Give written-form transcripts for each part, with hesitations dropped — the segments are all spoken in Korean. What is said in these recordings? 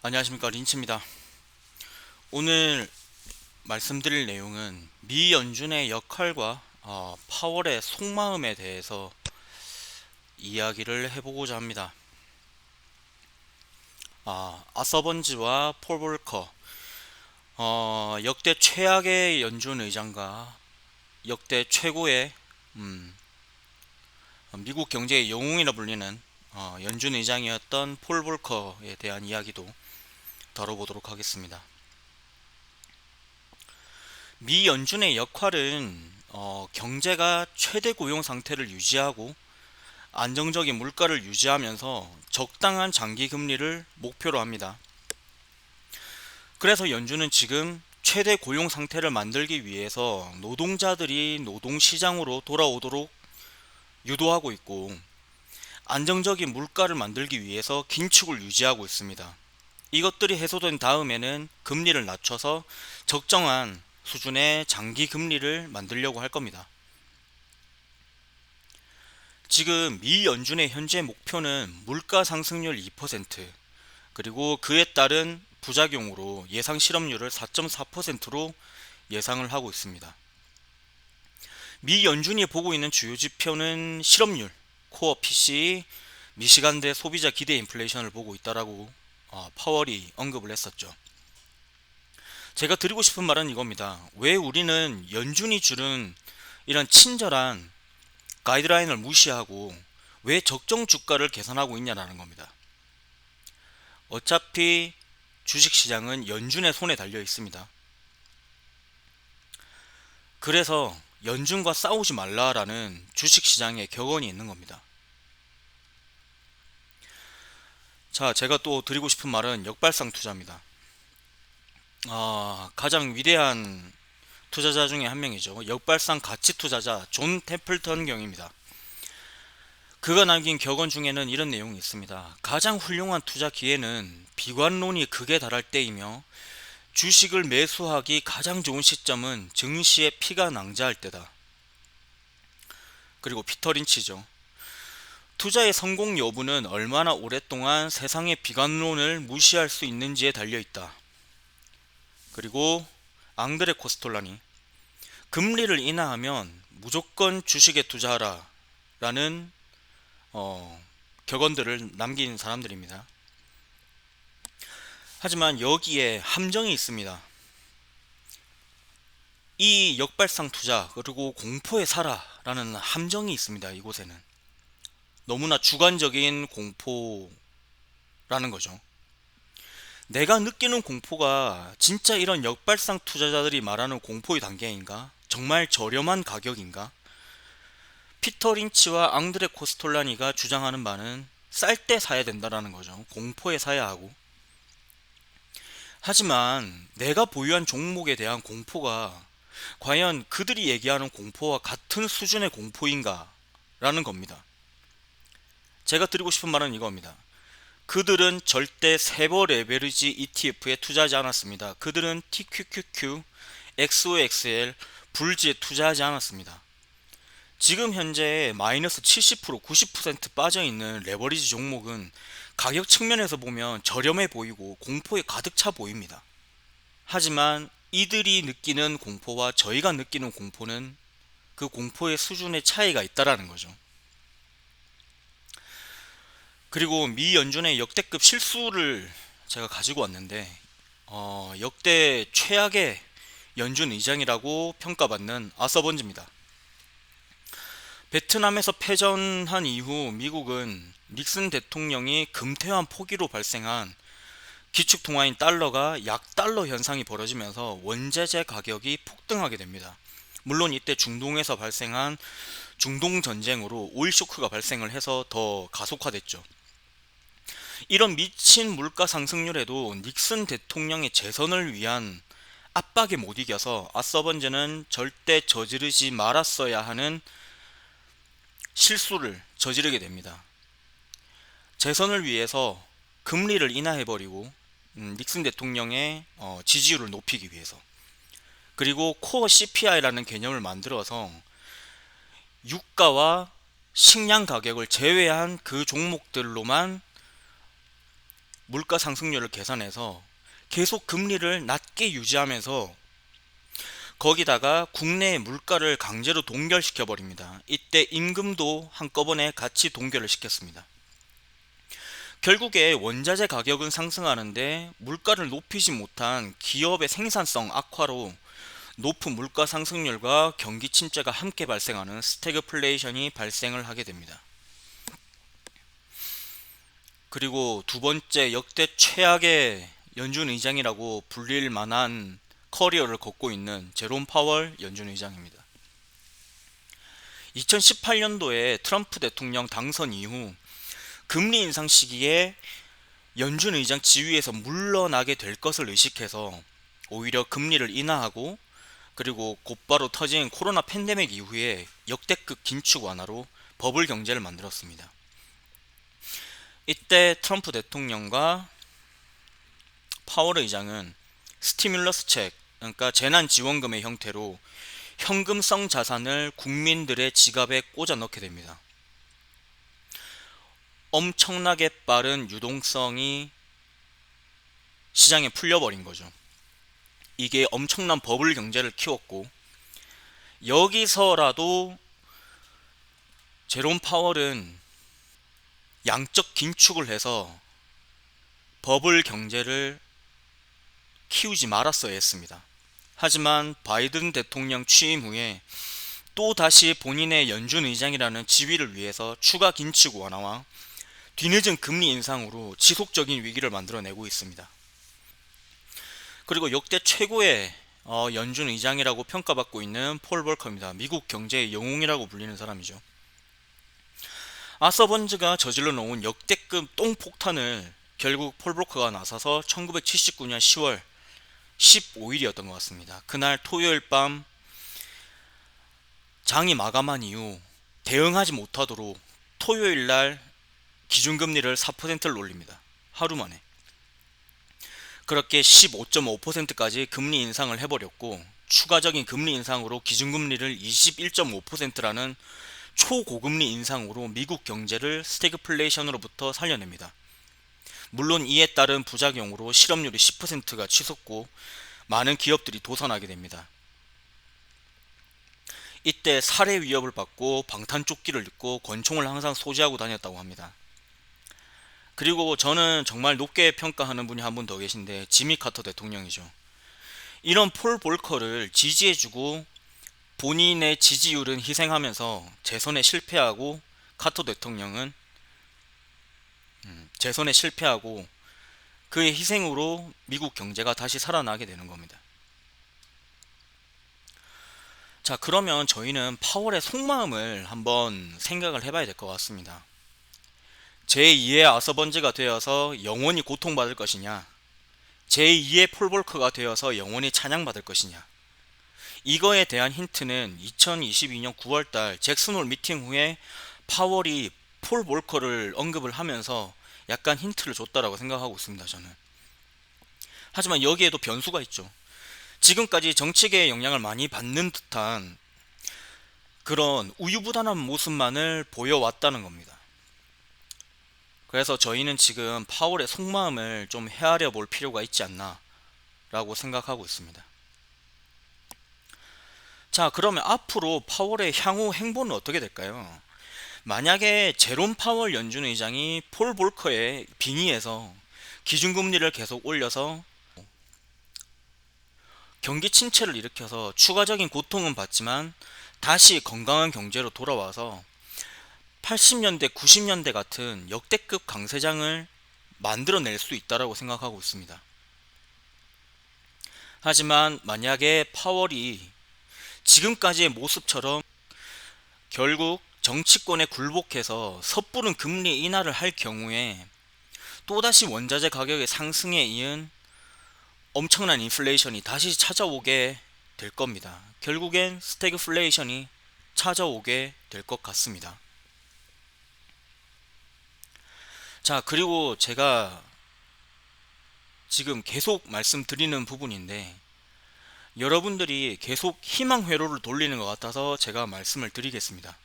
안녕하십니까, 린치입니다. 오늘 말씀드릴 내용은 미 연준의 역할과 파월의 속마음에 대해서 이야기를 해보고자 합니다. 아서번지와 폴 볼커, 역대 최악의 연준 의장과 역대 최고의 미국 경제의 영웅이라 불리는 연준 의장이었던 폴 볼커에 대한 이야기도 다뤄보도록 하겠습니다. 미 연준의 역할은 경제가 최대 고용 상태를 유지하고 안정적인 물가를 유지하면서 적당한 장기 금리를 목표로 합니다. 그래서 연준은 지금 최대 고용 상태를 만들기 위해서 노동자들이 노동시장으로 돌아오도록 유도하고 있고, 안정적인 물가를 만들기 위해서 긴축을 유지하고 있습니다. 이것들이 해소된 다음에는 금리를 낮춰서 적정한 수준의 장기 금리를 만들려고 할 겁니다. 지금 미 연준의 현재 목표는 물가 상승률 2%, 그리고 그에 따른 부작용으로 예상 실업률을 4.4%로 예상을 하고 있습니다. 미 연준이 보고 있는 주요 지표는 실업률, 코어 PCE, 미시간대 소비자 기대 인플레이션을 보고 있다라고 파월이 언급을 했었죠. 제가 드리고 싶은 말은 이겁니다. 왜 우리는 연준이 주는 이런 친절한 가이드라인을 무시하고 왜 적정 주가를 계산하고 있냐라는 겁니다. 어차피 주식시장은 연준의 손에 달려 있습니다. 그래서 연준과 싸우지 말라라는 주식시장의 격언이 있는 겁니다. 자, 제가 또 드리고 싶은 말은 역발상 투자입니다. 가장 위대한 투자자 중에 한 명이죠. 역발상 가치 투자자 존 템플턴 경입니다. 그가 남긴 격언 중에는 이런 내용이 있습니다. 가장 훌륭한 투자 기회는 비관론이 극에 달할 때이며 주식을 매수하기 가장 좋은 시점은 증시의 피가 낭자할 때다. 그리고 피터 린치죠. 투자의 성공 여부는 얼마나 오랫동안 세상의 비관론을 무시할 수 있는지에 달려 있다. 그리고 앙드레 코스톨라니, 금리를 인하하면 무조건 주식에 투자하라 라는 격언들을 남긴 사람들입니다. 하지만 여기에 함정이 있습니다. 이 역발상 투자 그리고 공포에 살아라는 함정이 있습니다. 이곳에는 너무나 주관적인 공포라는 거죠. 내가 느끼는 공포가 진짜 이런 역발상 투자자들이 말하는 공포의 단계인가? 정말 저렴한 가격인가? 피터 린치와 앙드레 코스톨라니가 주장하는 바는 쌀 때 사야 된다라는 거죠. 공포에 사야 하고. 하지만 내가 보유한 종목에 대한 공포가 과연 그들이 얘기하는 공포와 같은 수준의 공포인가? 라는 겁니다. 제가 드리고 싶은 말은 이겁니다. 그들은 절대 세버 레베리지 ETF에 투자하지 않았습니다. 그들은 TQQQ, XOXL, 불지에 투자하지 않았습니다. 지금 현재 마이너스 70%, 90% 빠져있는 레버리지 종목은 가격 측면에서 보면 저렴해 보이고 공포에 가득 차 보입니다. 하지만 이들이 느끼는 공포와 저희가 느끼는 공포는 그 공포의 수준의 차이가 있다라는 거죠. 그리고 미 연준의 역대급 실수를 제가 가지고 왔는데 역대 최악의 연준 의장이라고 평가받는 아서번지입니다. 베트남에서 패전한 이후 미국은 닉슨 대통령이 금태환 포기로 발생한 기축통화인 달러가 약달러 현상이 벌어지면서 원재재 가격이 폭등하게 됩니다. 물론 이때 중동에서 발생한 중동 전쟁으로 오일 쇼크가 발생을 해서 더 가속화됐죠. 이런 미친 물가 상승률에도 닉슨 대통령의 재선을 위한 압박에 못 이겨서 아서번즈는 절대 저지르지 말았어야 하는 실수를 저지르게 됩니다. 재선을 위해서 금리를 인하해버리고 닉슨 대통령의 지지율을 높이기 위해서, 그리고 코어 CPI라는 개념을 만들어서 유가와 식량 가격을 제외한 그 종목들로만 물가 상승률을 계산해서 계속 금리를 낮게 유지하면서 거기다가 국내의 물가를 강제로 동결시켜 버립니다. 이때 임금도 한꺼번에 같이 동결을 시켰습니다. 결국에 원자재 가격은 상승하는데 물가를 높이지 못한 기업의 생산성 악화로 높은 물가 상승률과 경기 침체가 함께 발생하는 스태그플레이션이 발생을 하게 됩니다. 그리고 두 번째, 역대 최악의 연준 의장이라고 불릴 만한 커리어를 걷고 있는 제롬 파월 연준 의장입니다. 2018년도에 트럼프 대통령 당선 이후 금리 인상 시기에 연준 의장 지위에서 물러나게 될 것을 의식해서 오히려 금리를 인하하고, 그리고 곧바로 터진 코로나 팬데믹 이후에 역대급 긴축 완화로 버블 경제를 만들었습니다. 이때 트럼프 대통령과 파월 의장은 스티뮬러스 책, 그러니까 재난지원금의 형태로 현금성 자산을 국민들의 지갑에 꽂아 넣게 됩니다. 엄청나게 빠른 유동성이 시장에 풀려버린 거죠. 이게 엄청난 버블 경제를 키웠고, 여기서라도 제롬 파월은 양적 긴축을 해서 버블 경제를 키우지 말았어야 했습니다. 하지만 바이든 대통령 취임 후에 또 다시 본인의 연준 의장이라는 지위를 위해서 추가 긴축 완화와 뒤늦은 금리 인상으로 지속적인 위기를 만들어내고 있습니다. 그리고 역대 최고의 연준 의장이라고 평가받고 있는 폴 볼커입니다. 미국 경제의 영웅이라고 불리는 사람이죠. 아서번즈가 저질러 놓은 역대급 똥폭탄을 결국 폴 볼커가 나서서 1979년 10월 15일이었던 것 같습니다. 그날 토요일 밤 장이 마감한 이후 대응하지 못하도록 토요일 날 기준금리를 4%를 올립니다. 하루 만에. 그렇게 15.5%까지 금리 인상을 해버렸고, 추가적인 금리 인상으로 기준금리를 21.5%라는 초고금리 인상으로 미국 경제를 스태그플레이션으로부터 살려냅니다. 물론 이에 따른 부작용으로 실업률이 10%가 치솟고 많은 기업들이 도산하게 됩니다. 이때 살해 위협을 받고 방탄조끼를 입고 권총을 항상 소지하고 다녔다고 합니다. 그리고 저는 정말 높게 평가하는 분이 한 분 더 계신데, 지미 카터 대통령이죠. 이런 폴 볼커를 지지해주고 본인의 지지율은 희생하면서 재선에 실패하고, 카터 대통령은 재선에 실패하고 그의 희생으로 미국 경제가 다시 살아나게 되는 겁니다. 자, 그러면 저희는 파월의 속마음을 한번 생각을 해봐야 될 것 같습니다. 제2의 아서번즈가 되어서 영원히 고통받을 것이냐, 제2의 폴 볼커가 되어서 영원히 찬양받을 것이냐. 이거에 대한 힌트는 2022년 9월달 잭슨홀 미팅 후에 파월이 폴 볼커를 언급을 하면서 약간 힌트를 줬다라고 생각하고 있습니다, 저는. 하지만 여기에도 변수가 있죠. 지금까지 정치계의 영향을 많이 받는 듯한 그런 우유부단한 모습만을 보여왔다는 겁니다. 그래서 저희는 지금 파월의 속마음을 좀 헤아려 볼 필요가 있지 않나 라고 생각하고 있습니다. 자, 그러면 앞으로 파월의 향후 행보는 어떻게 될까요? 만약에 제롬 파월 연준 의장이 폴 볼커의 빙의에서 기준금리를 계속 올려서 경기 침체를 일으켜서 추가적인 고통은 받지만 다시 건강한 경제로 돌아와서 80년대, 90년대 같은 역대급 강세장을 만들어낼 수 있다고 생각하고 있습니다. 하지만 만약에 파월이 지금까지의 모습처럼 결국 정치권에 굴복해서 섣부른 금리 인하를 할 경우에 또다시 원자재 가격의 상승에 이은 엄청난 인플레이션이 다시 찾아오게 될 겁니다. 결국엔 스태그플레이션이 찾아오게 될 것 같습니다. 자, 그리고 제가 지금 계속 말씀드리는 부분인데, 여러분들이 계속 희망 회로를 돌리는 것 같아서 제가 말씀을 드리겠습니다.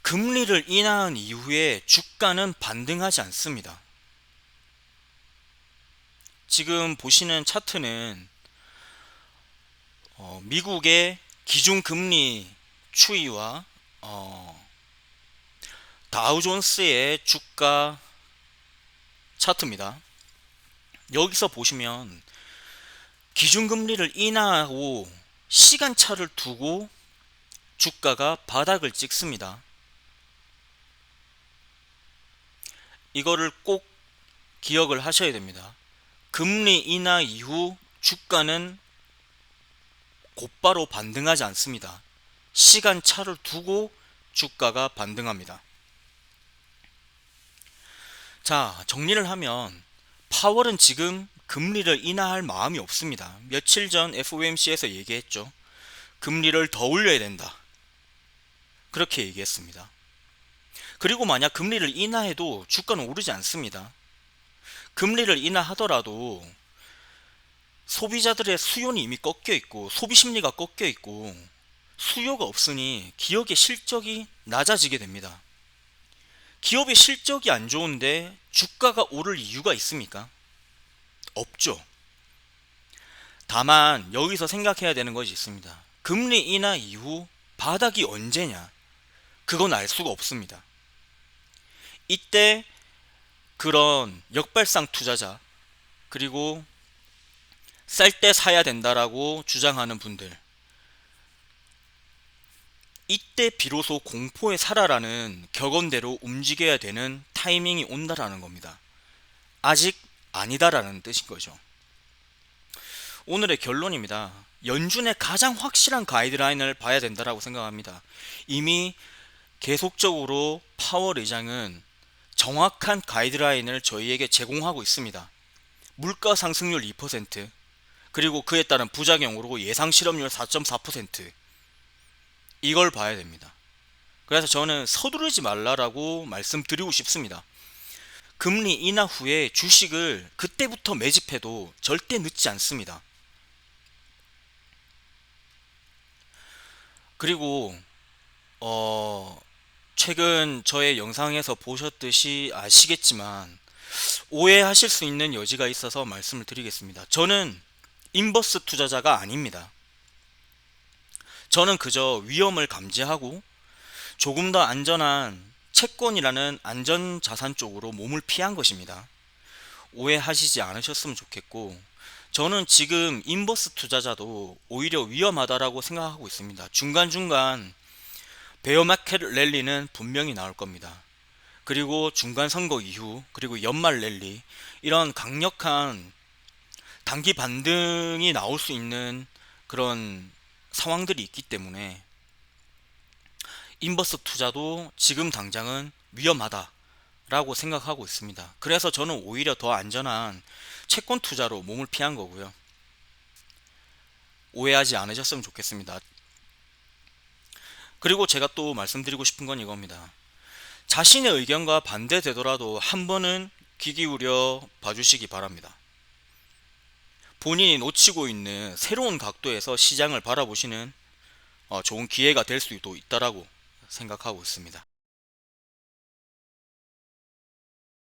금리를 인하한 이후에 주가는 반등하지 않습니다. 지금 보시는 차트는 미국의 기준금리 추이와 다우존스의 주가 차트입니다. 여기서 보시면 기준금리를 인하하고 시간차를 두고 주가가 바닥을 찍습니다. 이거를 꼭 기억을 하셔야 됩니다. 금리 인하 이후 주가는 곧바로 반등하지 않습니다. 시간차를 두고 주가가 반등합니다. 자, 정리를 하면 파월은 지금 금리를 인하할 마음이 없습니다. 며칠 전 FOMC에서 얘기했죠. 금리를 더 올려야 된다. 그렇게 얘기했습니다. 그리고 만약 금리를 인하해도 주가는 오르지 않습니다. 금리를 인하하더라도 소비자들의 수요는 이미 꺾여 있고 소비 심리가 꺾여 있고 수요가 없으니 기업의 실적이 낮아지게 됩니다. 기업의 실적이 안 좋은데 주가가 오를 이유가 있습니까? 없죠. 다만 여기서 생각해야 되는 것이 있습니다. 금리 인하 이후 바닥이 언제냐? 그건 알 수가 없습니다. 이때 그런 역발상 투자자 그리고 쌀 때 사야 된다라고 주장하는 분들, 이때 비로소 공포에 살아라는 격언대로 움직여야 되는 타이밍이 온다라는 겁니다. 아직 아니다라는 뜻인 거죠. 오늘의 결론입니다. 연준의 가장 확실한 가이드라인을 봐야 된다라고 생각합니다. 이미 계속적으로 파월 의장은 정확한 가이드라인을 저희에게 제공하고 있습니다. 물가 상승률 2%, 그리고 그에 따른 부작용으로 예상 실업률 4.4%, 이걸 봐야 됩니다. 그래서 저는 서두르지 말라라고 말씀드리고 싶습니다. 금리 인하 후에 주식을 그때부터 매집해도 절대 늦지 않습니다. 그리고 최근 저의 영상에서 보셨듯이 아시겠지만 오해하실 수 있는 여지가 있어서 말씀을 드리겠습니다. 저는 인버스 투자자가 아닙니다. 저는 그저 위험을 감지하고 조금 더 안전한 채권이라는 안전자산 쪽으로 몸을 피한 것입니다. 오해하시지 않으셨으면 좋겠고, 저는 지금 인버스 투자자도 오히려 위험하다라고 생각하고 있습니다. 중간중간 베어마켓 랠리는 분명히 나올 겁니다. 그리고 중간 선거 이후, 그리고 연말 랠리, 이런 강력한 단기 반등이 나올 수 있는 그런 상황들이 있기 때문에 인버스 투자도 지금 당장은 위험하다라고 생각하고 있습니다. 그래서 저는 오히려 더 안전한 채권 투자로 몸을 피한 거고요. 오해하지 않으셨으면 좋겠습니다. 그리고 제가 또 말씀드리고 싶은 건 이겁니다. 자신의 의견과 반대되더라도 한 번은 귀 기울여 봐주시기 바랍니다. 본인이 놓치고 있는 새로운 각도에서 시장을 바라보시는 좋은 기회가 될 수도 있다라고 생각하고 있습니다.